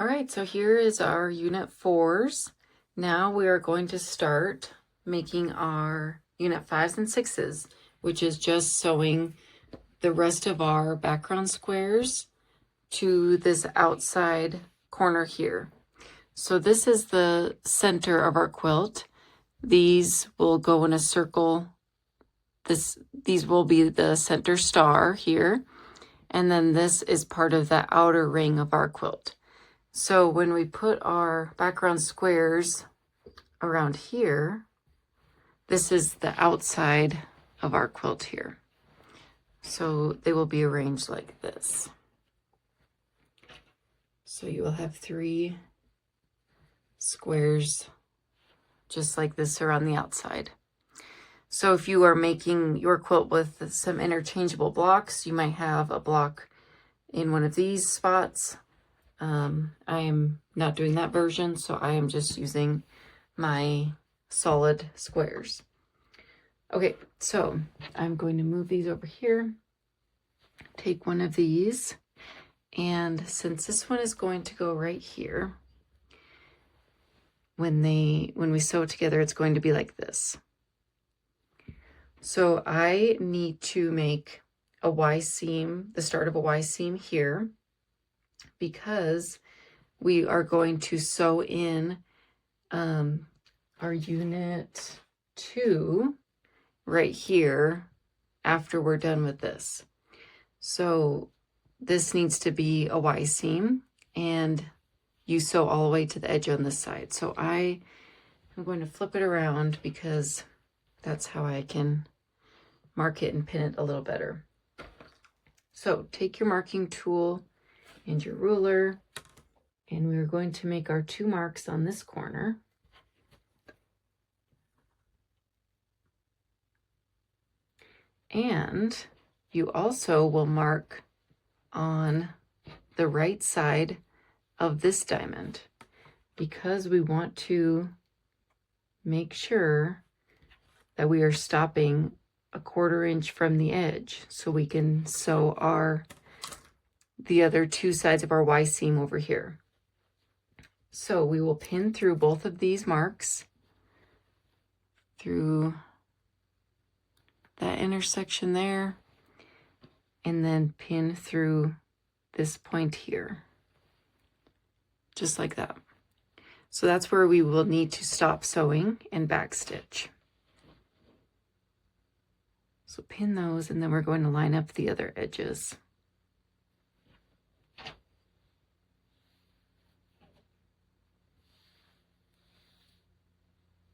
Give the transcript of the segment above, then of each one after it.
All right, so here is our unit 4s. Now we are going to start making our unit 5s and 6s, which is just sewing the rest of our background squares to this outside corner here. So this is the center of our quilt. These will go in a circle. These will be the center star here. And then this is part of the outer ring of our quilt. So when we put our background squares around here, this is the outside of our quilt here. So they will be arranged like this. So you will have 3 squares just like this around the outside. So if you are making your quilt with some interchangeable blocks, you might have a block in one of these spots. I am not doing that version, so I am just using my solid squares. Okay, so I'm going to move these over here, take one of these, and since this one is going to go right here, when we sew it together, it's going to be like this. So I need to make a Y seam, the start of a Y seam here, because we are going to sew in our unit 2 right here after we're done with this. So this needs to be a Y seam, and you sew all the way to the edge on this side. So I am going to flip it around because that's how I can mark it and pin it a little better. So take your marking tool and your ruler, and we're going to make our 2 marks on this corner. And you also will mark on the right side of this diamond, because we want to make sure that we are stopping a 1/4 inch from the edge so we can sew the other 2 sides of our Y seam over here. So we will pin through both of these marks through that intersection there, and then pin through this point here, just like that. So that's where we will need to stop sewing and backstitch. So pin those, and then we're going to line up the other edges.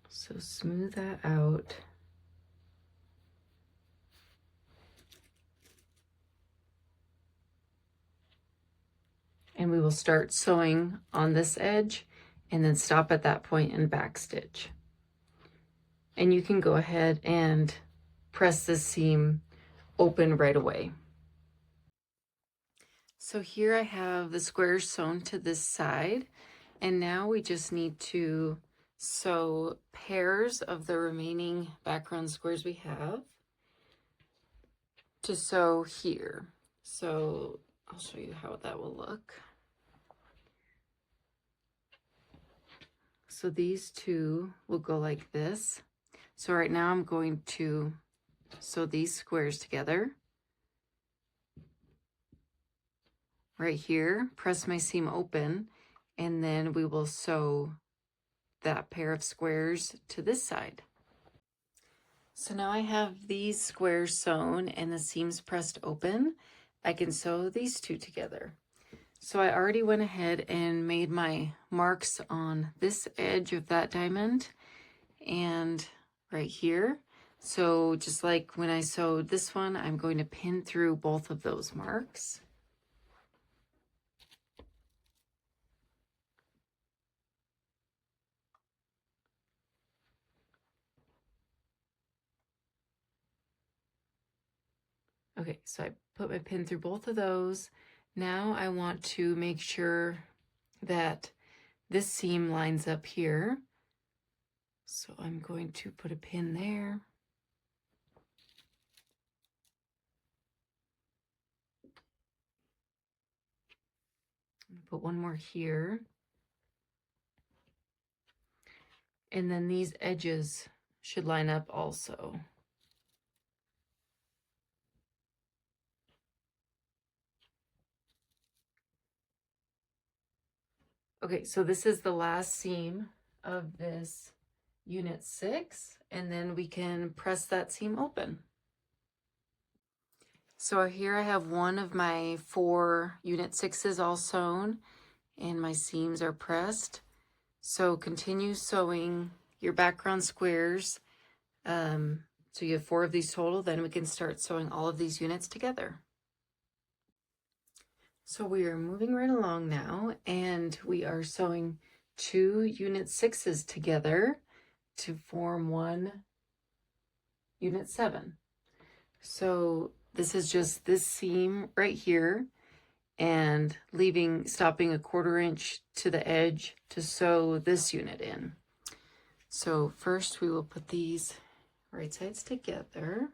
So smooth that out. And we will start sewing on this edge and then stop at that point and backstitch. And you can go ahead and press this seam open right away. So here I have the squares sewn to this side, and now we just need to sew pairs of the remaining background squares we have to sew here. So I'll show you how that will look. So these 2 will go like this. So right now I'm going to sew these squares together. Right here, press my seam open, and then we will sew that pair of squares to this side. So now I have these squares sewn and the seams pressed open. I can sew these 2 together. So I already went ahead and made my marks on this edge of that diamond and right here. So just like when I sewed this one, I'm going to pin through both of those marks. Okay, so I put my pin through both of those. Now I want to make sure that this seam lines up here. So I'm going to put a pin there. put one more here. And then these edges should line up also. Okay, so this is the last seam of this unit 6, and then we can press that seam open. So here I have one of my 4 unit 6s all sewn, and my seams are pressed. So continue sewing your background squares. So you have 4 of these total, then we can start sewing all of these units together. So we are moving right along now, and we are sewing 2 unit 6s together to form 1 unit 7. So this is just this seam right here, and stopping a 1/4 inch to the edge to sew this unit in. So first we will put these right sides together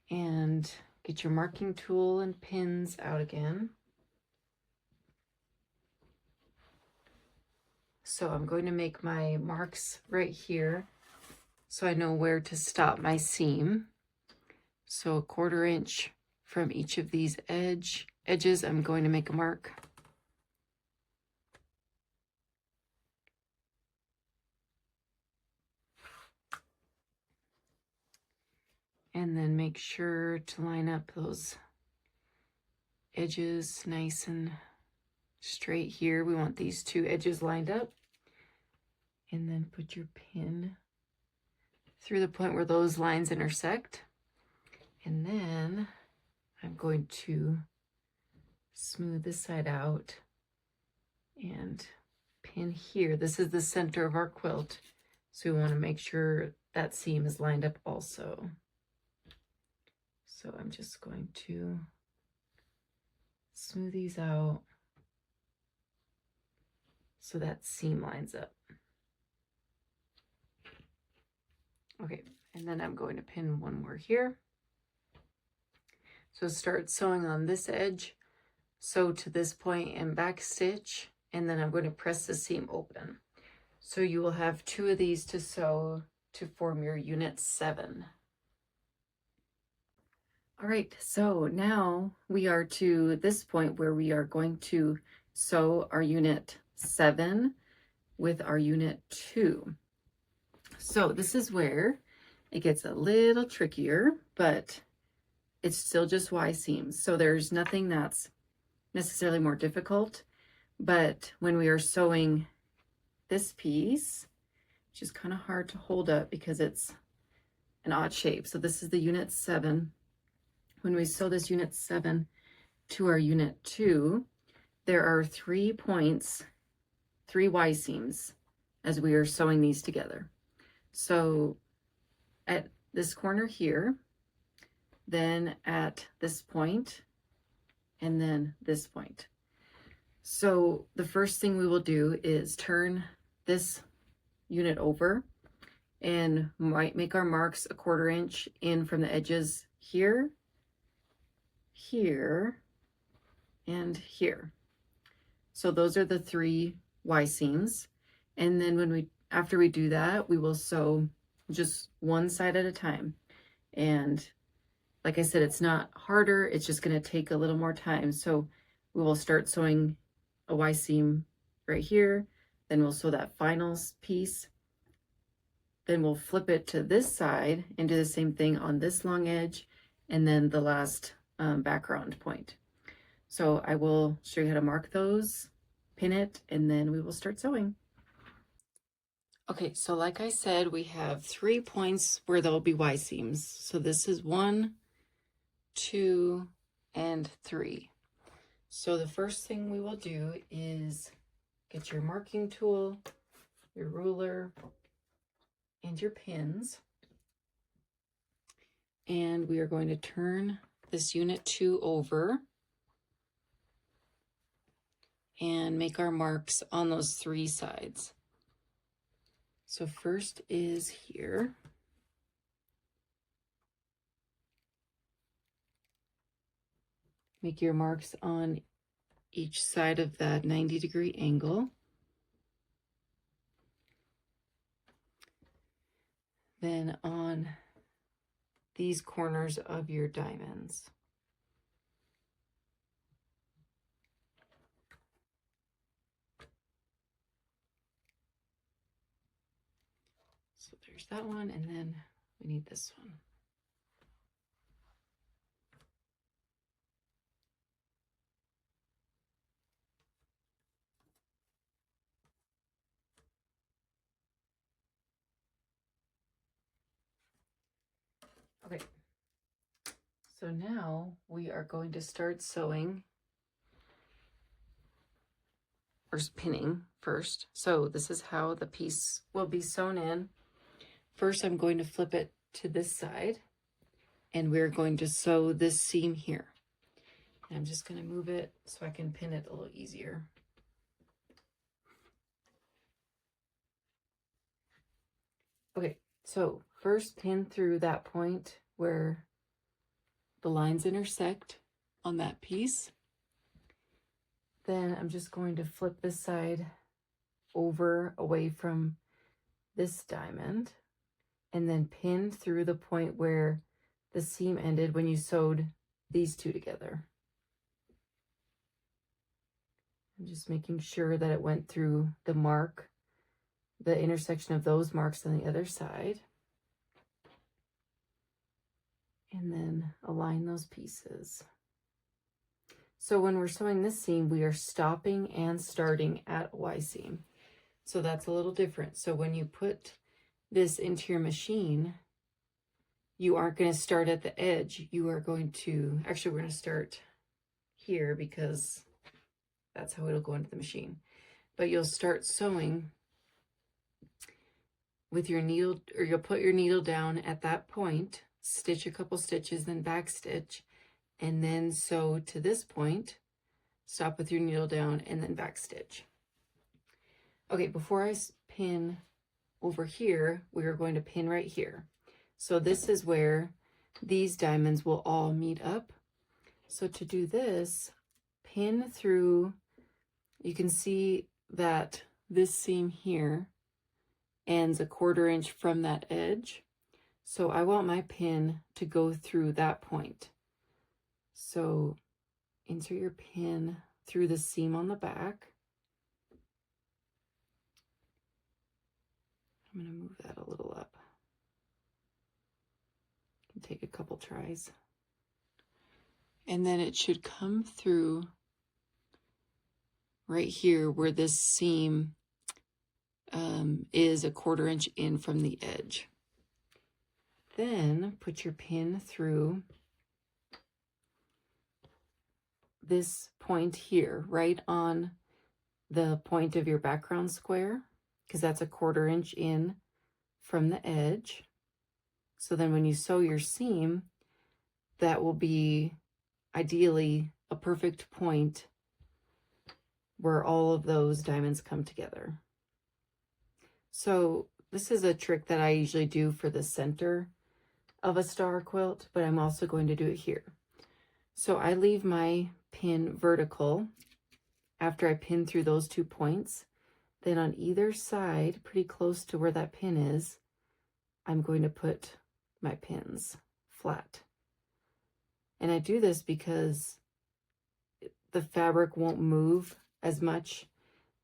and get your marking tool and pins out again. So I'm going to make my marks right here so I know where to stop my seam. So a 1/4 inch from each of these edges, I'm going to make a mark. And then make sure to line up those edges nice and straight here. We want these 2 edges lined up. And then put your pin through the point where those lines intersect. And then I'm going to smooth this side out and pin here. This is the center of our quilt, so we want to make sure that seam is lined up also. So I'm just going to smooth these out so that seam lines up. Okay, and then I'm going to pin one more here. So start sewing on this edge, sew to this point and back stitch, and then I'm going to press the seam open. So you will have 2 of these to sew to form your unit 7. All right, so now we are to this point where we are going to sew our unit 7 with our unit 2. So this is where it gets a little trickier, but it's still just Y seams. So there's nothing that's necessarily more difficult, but when we are sewing this piece, which is kind of hard to hold up because it's an odd shape. So this is the unit 7. When we sew this unit 7 to our unit 2, there are 3 points, 3 Y seams as we are sewing these together. So at this corner here, then at this point, and then this point. So the first thing we will do is turn this unit over and might make our marks a 1/4 inch in from the edges here, here, and here. So those are the 3 Y seams. And then after we do that, we will sew just one side at a time. And like I said, it's not harder, it's just going to take a little more time. So we will start sewing a Y seam right here, then we'll sew that final piece, then we'll flip it to this side and do the same thing on this long edge, and then the last background point. So I will show you how to mark those, pin it, and then we will start sewing. Okay, so like I said, we have 3 points where there'll be Y seams. So this is 1, 2, and 3. So the first thing we will do is get your marking tool, your ruler, and your pins. And we are going to turn this unit 2 over and make our marks on those 3 sides. So first is here. Make your marks on each side of that 90-degree angle. Then on these corners of your diamonds. So there's that one, and then we need this one. Okay, so now we are going to start sewing, or pinning first. So this is how the piece will be sewn in. First, I'm going to flip it to this side, and we're going to sew this seam here. And I'm just going to move it so I can pin it a little easier. Okay, so first pin through that point where the lines intersect on that piece. Then I'm just going to flip this side over away from this diamond, and then pin through the point where the seam ended when you sewed these two together. I'm just making sure that it went through the mark, the intersection of those marks on the other side. And then align those pieces. So when we're sewing this seam, we are stopping and starting at Y seam. So that's a little different. So when you put this into your machine, you aren't going to start at the edge. You are going to, actually we're going to start here because that's how it'll go into the machine. But you'll start sewing with your needle, or you'll put your needle down at that point, stitch a couple stitches, then back stitch, and then sew to this point, stop with your needle down, and then back stitch. Okay, before I pin over here, we are going to pin right here. So this is where these diamonds will all meet up. So to do this, pin through, you can see that this seam here ends 1/4 inch from that edge. So I want my pin to go through that point. So insert your pin through the seam on the back. I'm going to move that a little up. You can take a couple tries. And then it should come through right here where this seam is 1/4 inch in from the edge. Then put your pin through this point here, right on the point of your background square, because that's 1/4 inch in from the edge. So then when you sew your seam, that will be ideally a perfect point where all of those diamonds come together. So this is a trick that I usually do for the center of a star quilt, but I'm also going to do it here. So I leave my pin vertical after I pin through those 2 points. Then on either side, pretty close to where that pin is, I'm going to put my pins flat. And I do this because the fabric won't move as much.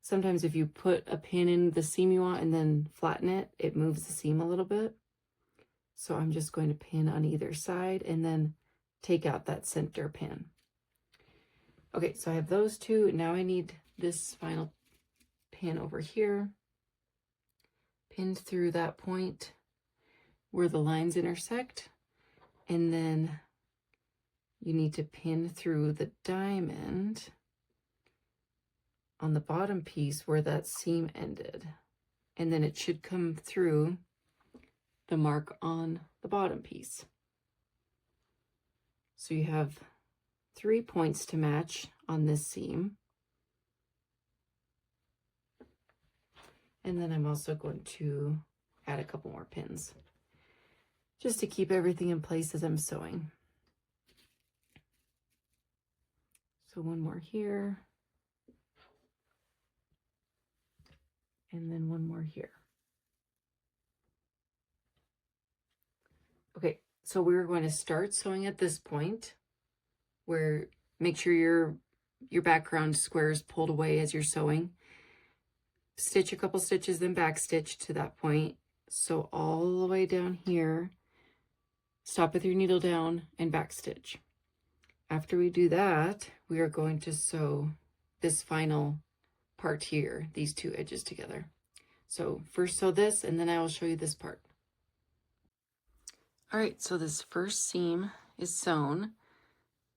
Sometimes if you put a pin in the seam you want and then flatten it, it moves the seam a little bit. So I'm just going to pin on either side and then take out that center pin. Okay, so I have those two. Now I need this final pin over here, pinned through that point where the lines intersect, and then you need to pin through the diamond on the bottom piece where that seam ended, and then it should come through the mark on the bottom piece. So you have 3 points to match on this seam. And then I'm also going to add a couple more pins just to keep everything in place as I'm sewing. So one more here. and then one more here. Okay, so we're going to start sewing at this point where make sure your background square is pulled away as you're sewing. Stitch a couple stitches, then back stitch to that point. Sew all the way down here. Stop with your needle down and back stitch. After we do that, we are going to sew this final part here, these two edges together. So first sew this, and then I will show you this part. All right, so this first seam is sewn.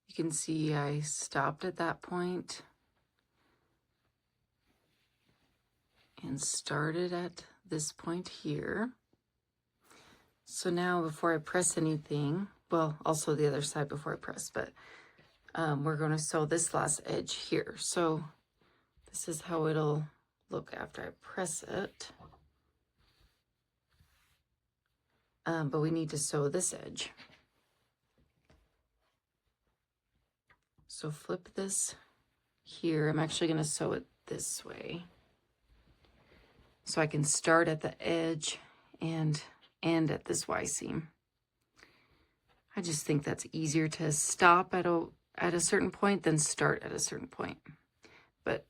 You can see I stopped at that point and started at this point here. So now before I press anything, well, also the other side before I press, but we're going to sew this last edge here. So this is how it'll look after I press it. But we need to sew this edge. So flip this here. I'm actually going to sew it this way, so I can start at the edge and end at this Y seam. I just think that's easier to stop at a certain point than start at a certain point. But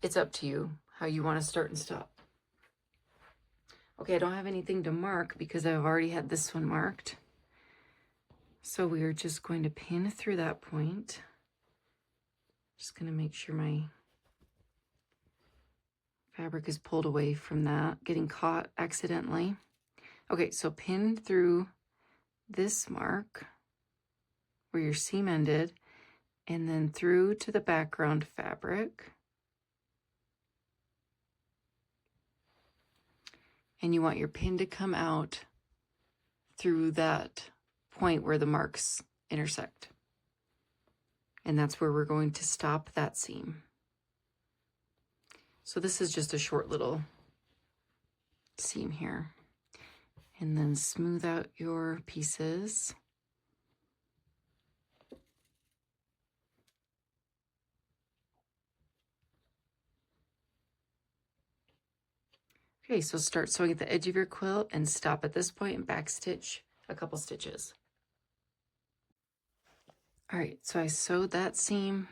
it's up to you how you want to start and stop. Okay, I don't have anything to mark because I've already had this one marked. So we are just going to pin through that point. Just going to make sure my fabric is pulled away from that, getting caught accidentally. Okay, so pin through this mark where your seam ended, and then through to the background fabric. And you want your pin to come out through that point where the marks intersect. And that's where we're going to stop that seam. So this is just a short little seam here. And then smooth out your pieces. Okay, so start sewing at the edge of your quilt and stop at this point and back stitch a couple stitches. All right, so I sewed that seam.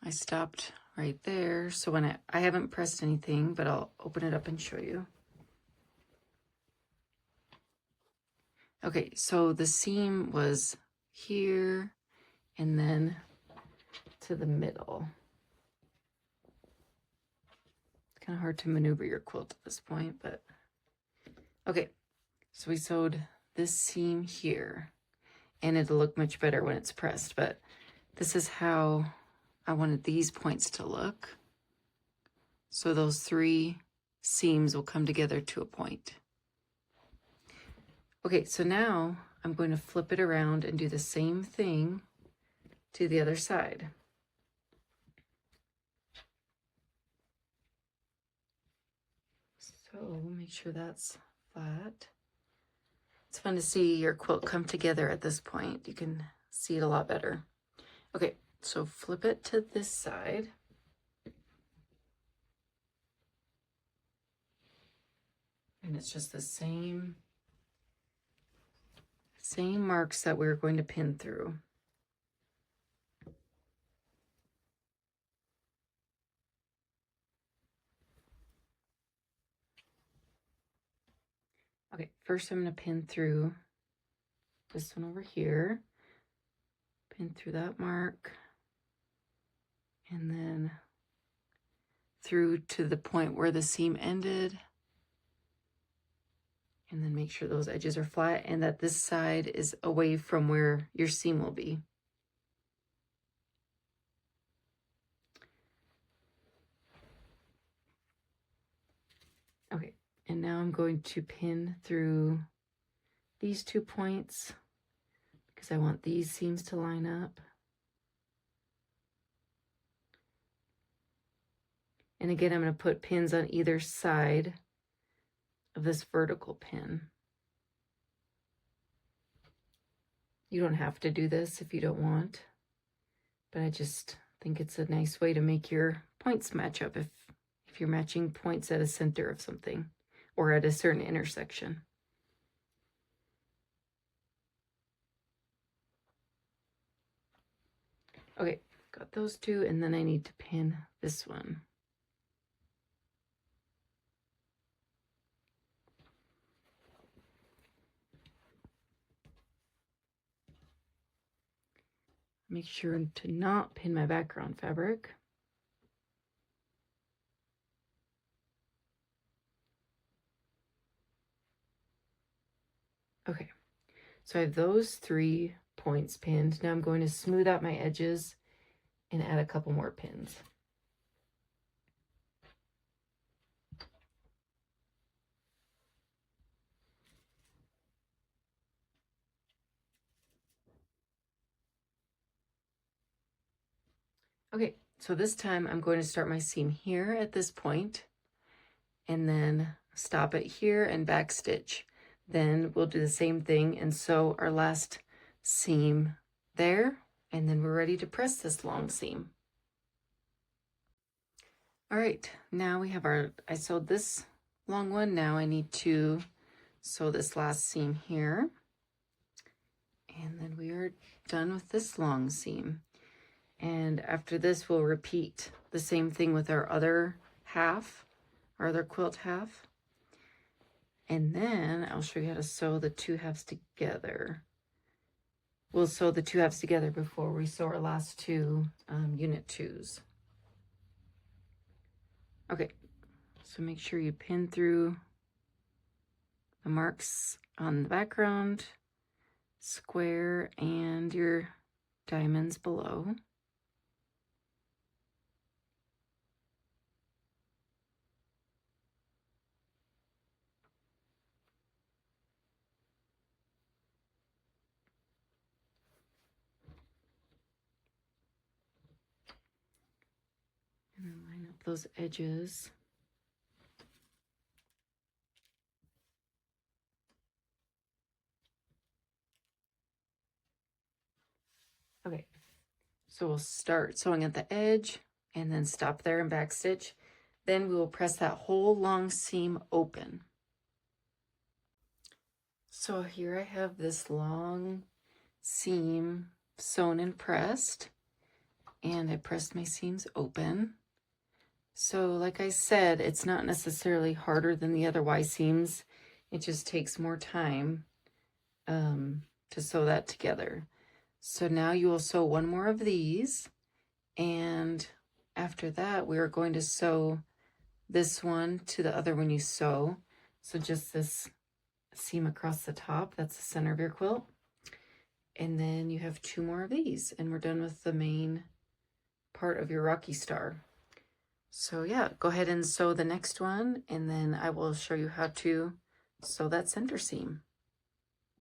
I stopped right there. So when I haven't pressed anything, but I'll open it up and show you. Okay, so the seam was here and then to the middle. It's kind of hard to maneuver your quilt at this point, but okay. So we sewed this seam here, and it'll look much better when it's pressed, but this is how I wanted these points to look. So those three seams will come together to a point. Okay, so now I'm going to flip it around and do the same thing to the other side. So make sure that's flat. It's fun to see your quilt come together at this point. You can see it a lot better. Okay, so flip it to this side. And it's just the same marks that we're going to pin through. Okay, first I'm going to pin through this one over here, pin through that mark, and then through to the point where the seam ended, and then make sure those edges are flat and that this side is away from where your seam will be. Okay, and now I'm going to pin through these 2 points because I want these seams to line up. And again, I'm going to put pins on either side of this vertical pin. You don't have to do this if you don't want, but I just think it's a nice way to make your points match up if if you're matching points at a center of something or at a certain intersection. Okay, got those two, and then I need to pin this one. Make sure to not pin my background fabric. Okay, so I have those 3 points pinned. Now I'm going to smooth out my edges and add a couple more pins. Okay, so this time I'm going to start my seam here at this point and then stop it here and back stitch. Then we'll do the same thing and sew our last seam there, and then we're ready to press this long seam. All right, now we have I sewed this long one. Now I need to sew this last seam here. And then we are done with this long seam. And after this, we'll repeat the same thing with our other half, our other quilt half. And then I'll show you how to sew the 2 halves together. We'll sew the 2 halves together before we sew our last 2 unit 2s. Okay, so make sure you pin through the marks on the background, square, and your diamonds below. And then line up those edges. Okay, so we'll start sewing at the edge and then stop there and back stitch. Then we will press that whole long seam open. So here I have this long seam sewn and pressed, and I pressed my seams open. So like I said, it's not necessarily harder than the other Y seams. It just takes more time to sew that together. So now you will sew 1 more of these, and after that we are going to sew this one to the other one you sew. So just this seam across the top, that's the center of your quilt. And then you have 2 more of these, and we're done with the main part of your Rocky Star. So yeah, go ahead and sew the next one, and then I will show you how to sew that center seam.